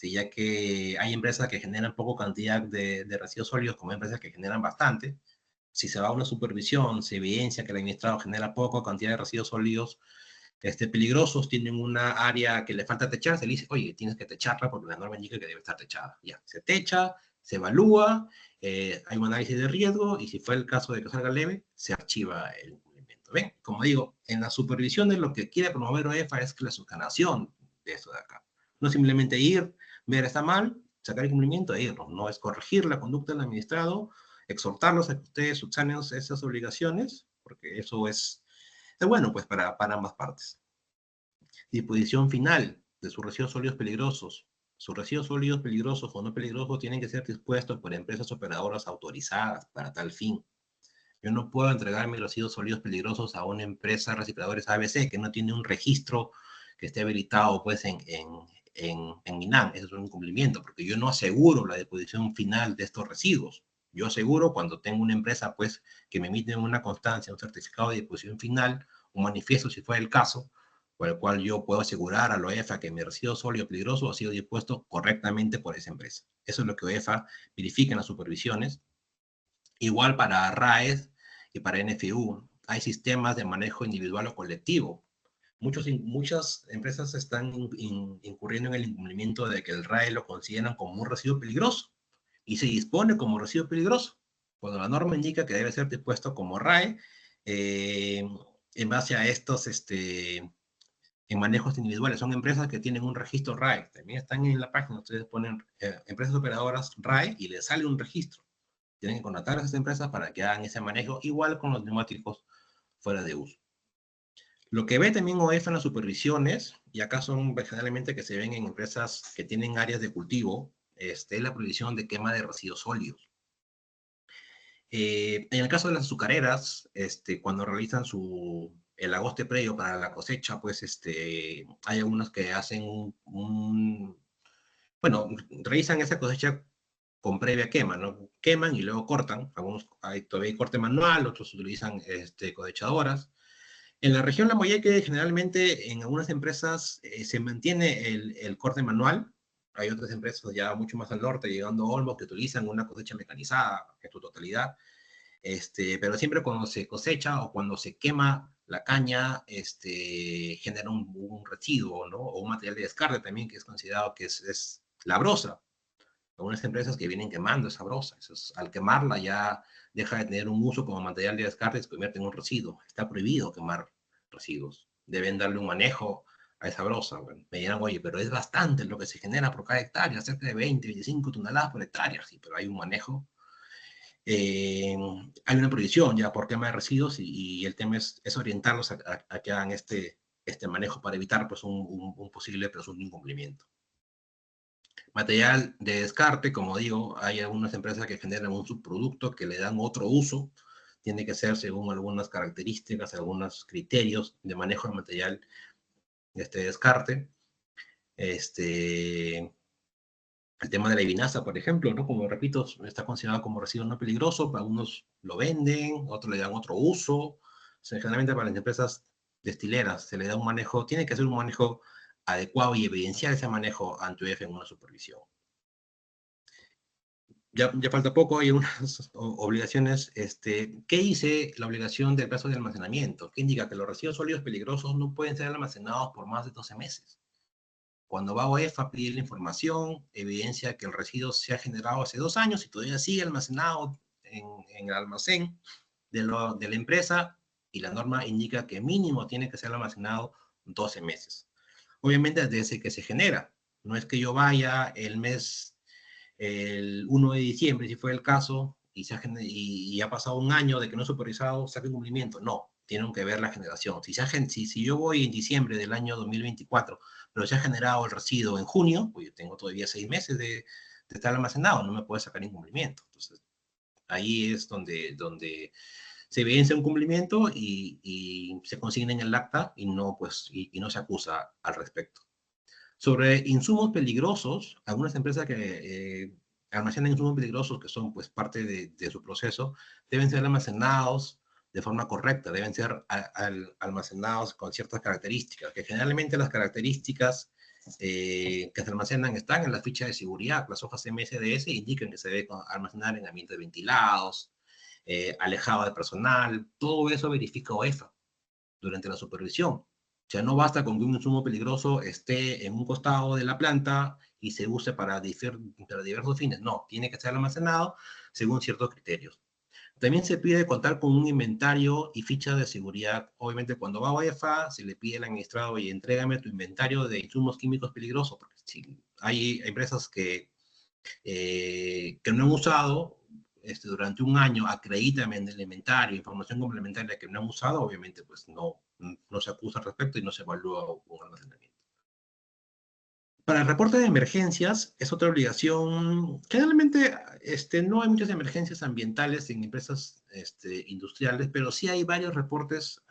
ya que hay empresas que generan poca cantidad de residuos sólidos, como empresas que generan bastante. Si se va a una supervisión, se evidencia que el administrado genera poca cantidad de residuos sólidos peligrosos, tienen una área que le falta techar, se le dice, oye, tienes que techarla porque la norma indica que debe estar techada. Ya, se techa, se evalúa, hay un análisis de riesgo y si fue el caso de que salga leve, se archiva el incumplimiento. ¿Ven? Como digo, en la supervisión de lo que quiere promover OEFA es la subsanación de esto de acá. No simplemente ir, ver está mal, sacar el incumplimiento e irnos. No es corregir la conducta del administrado, exhortarlos a que ustedes subsanen esas obligaciones, porque eso es bueno, pues, para ambas partes. Disposición final de sus residuos sólidos peligrosos. Sus residuos sólidos peligrosos o no peligrosos tienen que ser dispuestos por empresas operadoras autorizadas para tal fin. Yo no puedo entregar mis residuos sólidos peligrosos a una empresa recicladores ABC que no tiene un registro que esté habilitado, pues, en MINAM. Eso es un incumplimiento, porque yo no aseguro la disposición final de estos residuos. Yo aseguro cuando tengo una empresa, pues, que me emite una constancia, un certificado de disposición final, un manifiesto, si fuera el caso, por el cual yo puedo asegurar a la OEFA que mi residuo sólido peligroso ha sido dispuesto correctamente por esa empresa. Eso es lo que OEFA verifica en las supervisiones. Igual para RAES y para NFU, hay sistemas de manejo individual o colectivo. Muchas empresas están incurriendo en el incumplimiento de que el RAE lo consideran como un residuo peligroso y se dispone como residuo peligroso, cuando la norma indica que debe ser dispuesto como RAE en base a estos en manejos individuales. Son empresas que tienen un registro RAE. También están en la página, ustedes ponen empresas operadoras RAE y les sale un registro. Tienen que contratar a esas empresas para que hagan ese manejo, igual con los neumáticos fuera de uso. Lo que ve también OEFA en las supervisiones, y acá son generalmente que se ven en empresas que tienen áreas de cultivo, es la prohibición de quema de residuos sólidos. En el caso de las azucareras, cuando realizan el agoste previo para la cosecha, pues hay algunos que hacen bueno, realizan esa cosecha con previa quema, ¿no? Queman y luego cortan. Algunos todavía hay corte manual, otros utilizan cosechadoras. En la región Lambayeque, generalmente en algunas empresas se mantiene el corte manual. Hay otras empresas ya mucho más al norte, llegando a Olmos, que utilizan una cosecha mecanizada en su totalidad. Pero siempre cuando se cosecha o cuando se quema la caña, genera un residuo, ¿no? O un material de descarte también que es considerado que es la brosa. Algunas empresas que vienen quemando esa brosa. Al quemarla ya deja de tener un uso como material de descarte y se convierte en un residuo. Está prohibido quemar residuos. Deben darle un manejo a esa brosa. Bueno, me dirán, oye, pero es bastante lo que se genera por cada hectárea, cerca de 20, 25 toneladas por hectárea. Sí, pero hay un manejo. Hay una prohibición ya por quema de residuos y el tema es orientarlos a que hagan este manejo para evitar pues, un posible presunto incumplimiento. Material de descarte, como digo, hay algunas empresas que generan un subproducto que le dan otro uso. Tiene que ser según algunas características, algunos criterios de manejo de material de descarte. El tema de la vinaza, por ejemplo, ¿no? Como repito, está considerado como residuo no peligroso, para algunos lo venden, otros le dan otro uso. O sea, generalmente para las empresas destileras se le da un manejo, tiene que hacer un manejo adecuado y evidenciar ese manejo ante UEF en una supervisión. Ya falta poco, hay unas obligaciones. ¿Qué dice la obligación del plazo de almacenamiento? Que indica que los residuos sólidos peligrosos no pueden ser almacenados por más de 12 meses. Cuando va a OEFA, pide la información, evidencia que el residuo se ha generado hace 2 años y todavía sigue almacenado en el almacén de la empresa, y la norma indica que mínimo tiene que ser almacenado 12 meses. Obviamente desde que se genera. No es que yo vaya el 1 de diciembre, si fue el caso, y ha pasado un año de que no he supervisado, saque cumplimiento. No, tienen que ver la generación. Si yo voy en diciembre del año 2024, pero se ha generado el residuo en junio, pues yo tengo todavía 6 meses de estar almacenado, no me puede sacar incumplimiento. Entonces, ahí es donde se evidencia un cumplimiento y se consigna en el acta y no, pues, y no se acusa al respecto. Sobre insumos peligrosos, algunas empresas que almacenan insumos peligrosos que son pues parte de su proceso, deben ser almacenados de forma correcta, deben ser almacenados con ciertas características, que generalmente las características que se almacenan están en la ficha de seguridad. Las hojas MSDS indican que se debe almacenar en ambientes ventilados, alejado de personal. Todo eso verifica OEFA durante la supervisión. O sea, no basta con que un insumo peligroso esté en un costado de la planta y se use para diversos fines. No, tiene que ser almacenado según ciertos criterios. También se pide contar con un inventario y ficha de seguridad. Obviamente, cuando va a OEFA, se le pide al administrado, y entrégame tu inventario de insumos químicos peligrosos, porque si hay empresas que no han usado durante un año, acredítame en el inventario, información complementaria que no han usado, obviamente pues no se acusa al respecto y no se evalúa un almacenamiento. Para el reporte de emergencias es otra obligación. Generalmente no hay muchas emergencias ambientales en empresas industriales, pero sí hay varios reportes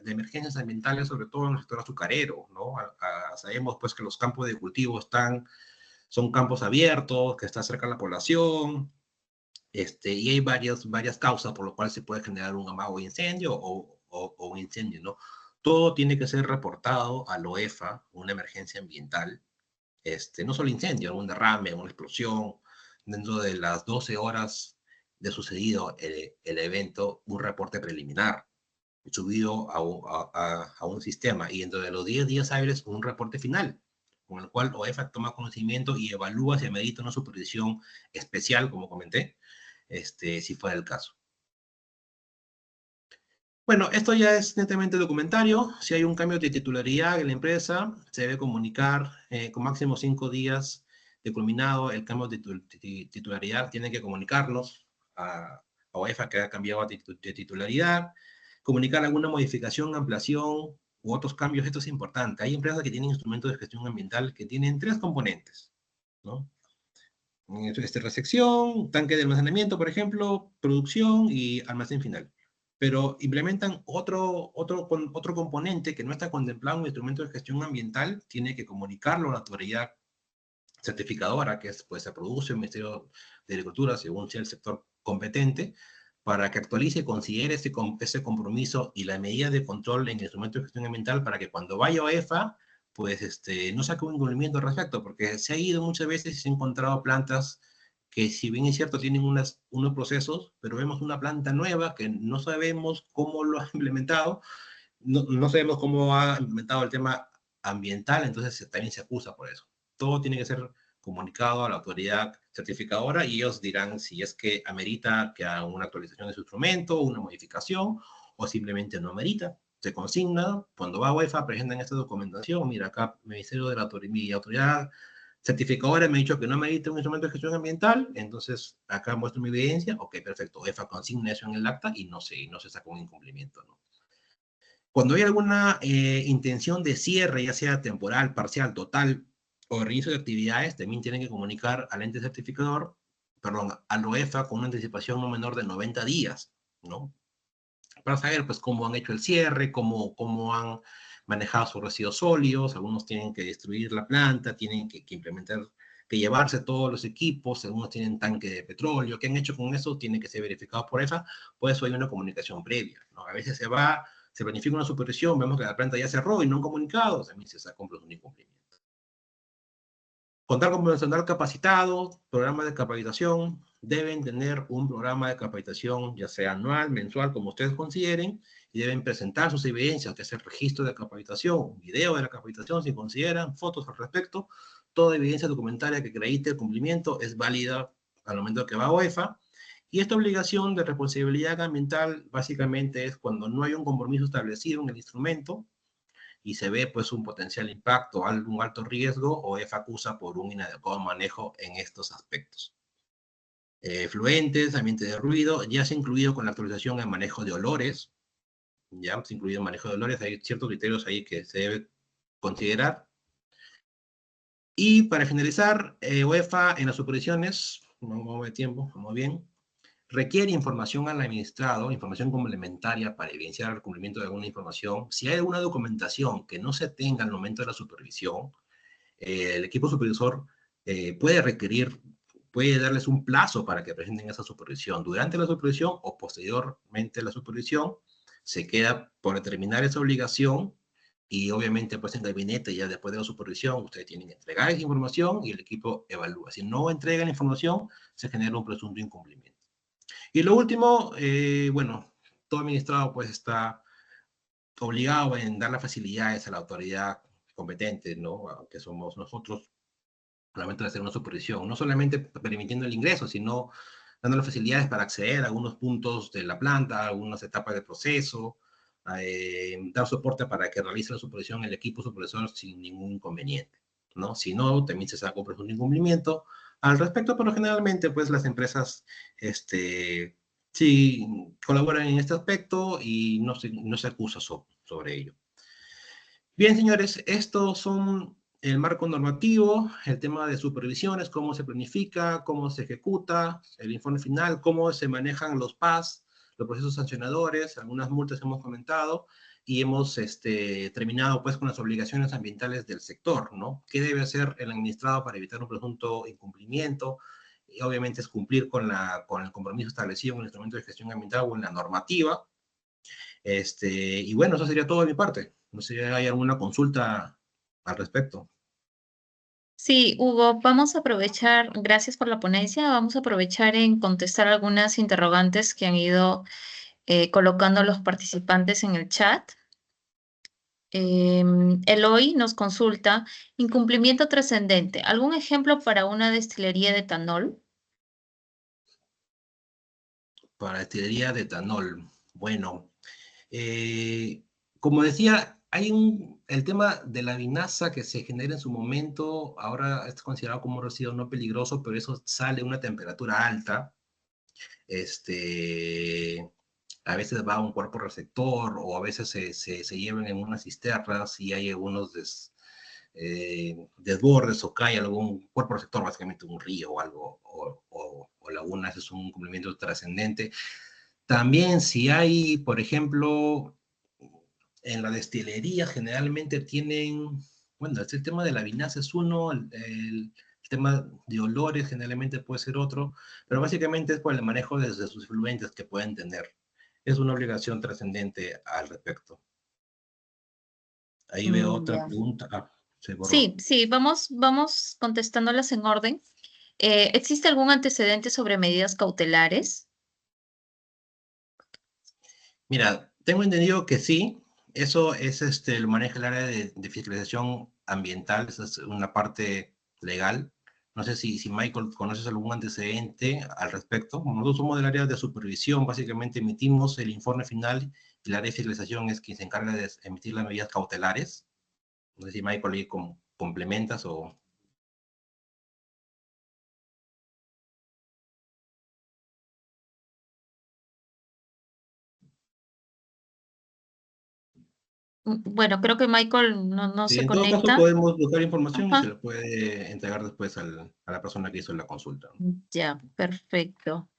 de emergencias ambientales, sobre todo en el sector azucarero, ¿no? Sabemos pues que los campos de cultivo son campos abiertos, que está cerca de la población, y hay varias causas por las cuales se puede generar un amago de incendio o un incendio, ¿no? Todo tiene que ser reportado a la OEFA, una emergencia ambiental, no solo incendio, algún derrame, una explosión, dentro de las 12 horas de sucedido el evento, un reporte preliminar subido a un sistema, y dentro de los 10 días hábiles un reporte final, con el cual OEFA toma conocimiento y evalúa si amerita una supervisión especial, como comenté, si fuera el caso. Bueno, esto ya es netamente documentario. Si hay un cambio de titularidad en la empresa, se debe comunicar con máximo 5 días de culminado el cambio de titularidad. Tienen que comunicarnos a OEFA que ha cambiado de titularidad, comunicar alguna modificación, ampliación u otros cambios, esto es importante. Hay empresas que tienen instrumentos de gestión ambiental que tienen 3 componentes, ¿no? Recepción, tanque de almacenamiento, por ejemplo, producción y almacén final. Pero implementan otro componente que no está contemplado en el instrumento de gestión ambiental, tiene que comunicarlo a la autoridad certificadora, que es, pues, se produce el Ministerio de Agricultura, según sea el sector competente, para que actualice y considere ese compromiso y la medida de control en el instrumento de gestión ambiental para que cuando vaya a EFA, pues no saque un incumplimiento al respecto, porque se ha ido muchas veces y se han encontrado plantas que, si bien es cierto, tienen unos procesos, pero vemos una planta nueva que no sabemos cómo lo ha implementado, no sabemos cómo ha implementado el tema ambiental, entonces también se acusa por eso. Todo tiene que ser comunicado a la autoridad certificadora y ellos dirán si es que amerita que haga una actualización de su instrumento, una modificación, o simplemente no amerita. Se consigna, cuando va a UEFA, presentan esta documentación, mira, acá el Ministerio de mi autoridad certificadora me ha dicho que no amerita un instrumento de gestión ambiental, entonces acá muestro mi evidencia, ok, perfecto, UEFA consigna eso en el acta y no se saca un incumplimiento, ¿no? Cuando hay alguna intención de cierre, ya sea temporal, parcial, total, o reinicio de actividades, también tienen que comunicar al ente certificador, perdón, al OEFA con una anticipación no menor de 90 días, ¿no? Para saber, pues, cómo han hecho el cierre, cómo han manejado sus residuos sólidos. Algunos tienen que destruir la planta, tienen que implementar, que llevarse todos los equipos, algunos tienen tanque de petróleo. ¿Qué han hecho con eso? Tiene que ser verificado por EFA, por eso hay una comunicación previa, ¿no? A veces se planifica una supervisión, vemos que la planta ya cerró y no han comunicado, también se saca un incumplimiento. Contar con personal capacitado, programas de capacitación, deben tener un programa de capacitación, ya sea anual, mensual, como ustedes consideren, y deben presentar sus evidencias, que es el registro de capacitación, un video de la capacitación, si consideran, fotos al respecto. Toda evidencia documentaria que acredite el cumplimiento es válida al momento que va a UEFA. Y esta obligación de responsabilidad ambiental básicamente es cuando no hay un compromiso establecido en el instrumento y se ve, pues, un potencial impacto, un alto riesgo, o EFA acusa por un inadecuado manejo en estos aspectos. Fluentes, ambiente de ruido, ya se ha incluido con la actualización el manejo de olores, ya se ha incluido el manejo de olores, hay ciertos criterios ahí que se debe considerar. Y para finalizar, UEFA en las supervisiones, vamos de tiempo, vamos bien, requiere información al administrado, información complementaria para evidenciar el cumplimiento de alguna información. Si hay alguna documentación que no se tenga al momento de la supervisión, el equipo supervisor puede darles un plazo para que presenten esa supervisión. Durante la supervisión o posteriormente a la supervisión, se queda por determinar esa obligación y obviamente, pues, en gabinete, ya después de la supervisión, ustedes tienen que entregar esa información y el equipo evalúa. Si no entregan la información, se genera un presunto incumplimiento. Y lo último, bueno, todo administrado, pues, está obligado en dar las facilidades a la autoridad competente, ¿no? Que somos nosotros, al momento de hacer una supervisión, no solamente permitiendo el ingreso, sino dando las facilidades para acceder a algunos puntos de la planta, a algunas etapas del proceso, dar soporte para que realice la supervisión el equipo supervisor sin ningún inconveniente, ¿no? Si no, también se saca un incumplimiento al respecto, pero generalmente, pues, las empresas, sí colaboran en este aspecto y no se acusa sobre ello. Bien, señores, estos son el marco normativo, el tema de supervisiones, cómo se planifica, cómo se ejecuta, el informe final, cómo se manejan los PAS, los procesos sancionadores, algunas multas hemos comentado, y hemos terminado, pues, con las obligaciones ambientales del sector, ¿no? ¿Qué debe hacer el administrado para evitar un presunto incumplimiento? Y obviamente es cumplir con el compromiso establecido en el instrumento de gestión ambiental o en la normativa. Y bueno, eso sería todo de mi parte. No sé si hay alguna consulta al respecto. Sí, Hugo, vamos a aprovechar, gracias por la ponencia, vamos a aprovechar en contestar algunas interrogantes que han ido colocando los participantes en el chat. Eloy nos consulta, incumplimiento trascendente, ¿algún ejemplo para una destilería de etanol? Para destilería de etanol. Bueno, como decía, el tema de la vinaza que se genera en su momento, ahora es considerado como un residuo no peligroso, pero eso sale a una temperatura alta. a veces va a un cuerpo receptor o a veces se llevan en unas cisternas y hay algunos desbordes o cae algún cuerpo receptor, básicamente un río o algo, o lagunas, es un cumplimiento trascendente. También si hay, por ejemplo, en la destilería generalmente tienen, bueno, el tema de la vinaza es uno, el tema de olores generalmente puede ser otro, pero básicamente es por el manejo de sus fluentes que pueden tener. Es una obligación trascendente al respecto. Ahí veo otra Ya. pregunta. Ah, se borró. Sí, sí, vamos contestándolas en orden. ¿Existe algún antecedente sobre medidas cautelares? Mira, tengo entendido que sí, eso es el manejo del área de fiscalización ambiental, esa es una parte legal. No sé si Michael conoces algún antecedente al respecto. Nosotros somos del área de supervisión, básicamente emitimos el informe final y el área de fiscalización es quien se encarga de emitir las medidas cautelares. No sé si Michael ahí complementas o... Bueno, creo que Michael no Sí, se en todo caso conecta. podemos buscar información y se Ajá. la puede entregar después a la persona que hizo la consulta. Ya, perfecto.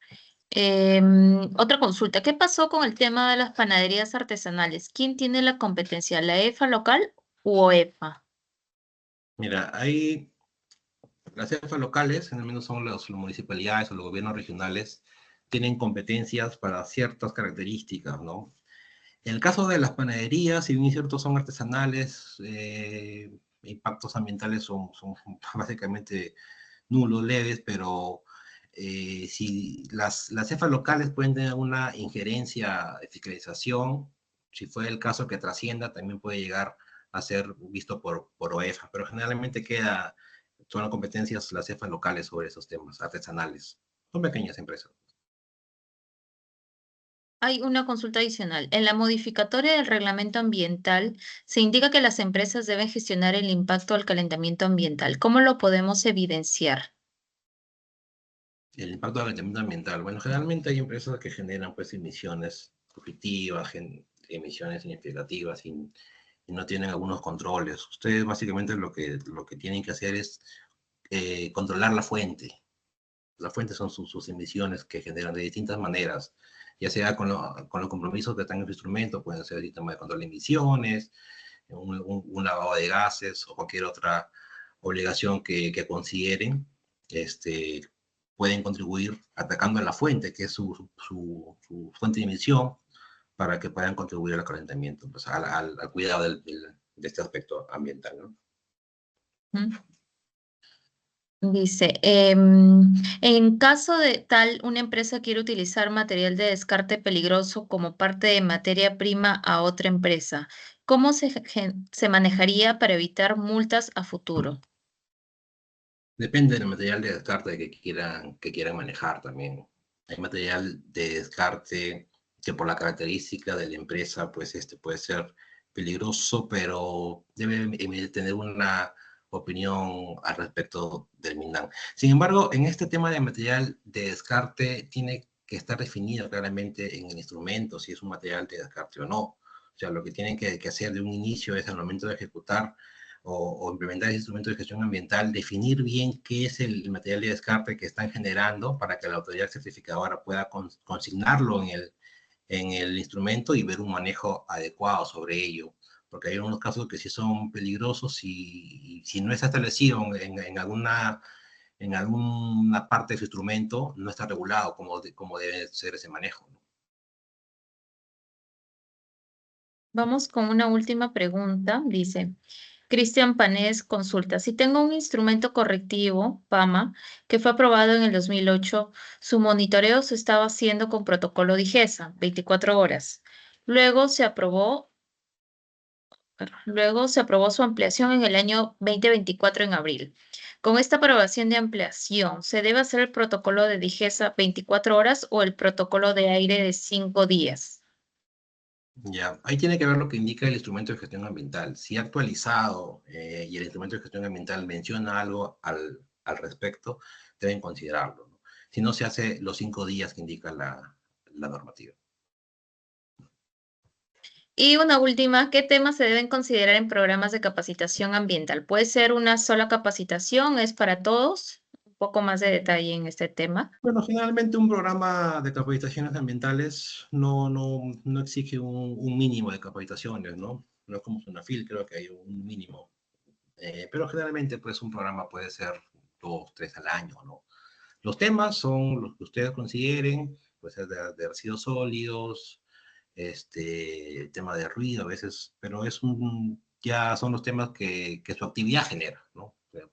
Otra consulta. ¿Qué pasó con el tema de las panaderías artesanales? ¿Quién tiene la competencia, la EFA local u OEFA? Mira, hay las CEFAs locales, en el menos son las municipalidades o los gobiernos regionales, tienen competencias para ciertas características, ¿no? En el caso de las panaderías, si bien es cierto son artesanales, impactos ambientales son básicamente nulos, leves, pero si las cefas locales pueden tener una injerencia de fiscalización, si fue el caso que trascienda, también puede llegar a ser visto por OEFA, pero generalmente son las competencias las cefas locales sobre esos temas artesanales. Son pequeñas empresas. Hay una consulta adicional. En la modificatoria del reglamento ambiental se indica que las empresas deben gestionar el impacto al calentamiento ambiental. ¿Cómo lo podemos evidenciar? El impacto del calentamiento ambiental. Bueno, generalmente hay empresas que generan pues emisiones positivas, emisiones significativas y no tienen algunos controles. Ustedes básicamente lo que tienen que hacer es controlar la fuente. La fuente son sus emisiones que generan de distintas maneras, ya sea con los compromisos que están en su instrumento, pueden ser el sistema de control de emisiones, un lavado de gases o cualquier otra obligación que consideren, este, pueden contribuir atacando a la fuente, que es su fuente de emisión, para que puedan contribuir al calentamiento, pues, al cuidado de este aspecto ambiental, ¿no? ¿Mm? Dice, en caso de tal, una empresa quiere utilizar material de descarte peligroso como parte de materia prima a otra empresa, ¿cómo se manejaría para evitar multas a futuro? Depende del material de descarte que quieran manejar también. Hay material de descarte que por la característica de la empresa, pues puede ser peligroso, pero debe tener una opinión al respecto del MINAM. Sin embargo, en este tema de material de descarte tiene que estar definido claramente en el instrumento si es un material de descarte o no. O sea, lo que tienen que hacer de un inicio es al momento de ejecutar o implementar ese instrumento de gestión ambiental, definir bien qué es el material de descarte que están generando para que la autoridad certificadora pueda consignarlo en el instrumento y ver un manejo adecuado sobre ello. Porque hay unos casos que sí son peligrosos y si no está establecido en alguna parte de su instrumento, no está regulado como debe ser ese manejo, ¿no? Vamos con una última pregunta. Dice, Cristian Panés consulta, si tengo un instrumento correctivo, PAMA, que fue aprobado en el 2008, su monitoreo se estaba haciendo con protocolo DIGESA, 24 horas. Luego se aprobó su ampliación en el año 2024 en abril. Con esta aprobación de ampliación, ¿se debe hacer el protocolo de DIGESA 24 horas o el protocolo de aire de 5 días? Ya, ahí tiene que ver lo que indica el instrumento de gestión ambiental. Si ha actualizado y el instrumento de gestión ambiental menciona algo al respecto, deben considerarlo, ¿no? Si no, se hace los 5 días que indica la normativa. Y una última, ¿qué temas se deben considerar en programas de capacitación ambiental? ¿Puede ser una sola capacitación? ¿Es para todos? Un poco más de detalle en este tema. Bueno, generalmente un programa de capacitaciones ambientales no exige un mínimo de capacitaciones, ¿no? No es como Sunafil, creo que hay un mínimo. Pero generalmente, pues, un programa puede ser 2, 3 al año, ¿no? Los temas son los que ustedes consideren, puede ser de residuos sólidos, tema de ruido a veces, pero ya son los temas que su actividad genera, ¿no? O sea,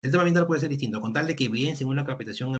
el tema ambiental puede ser distinto, con tal de que evidencien una capacitación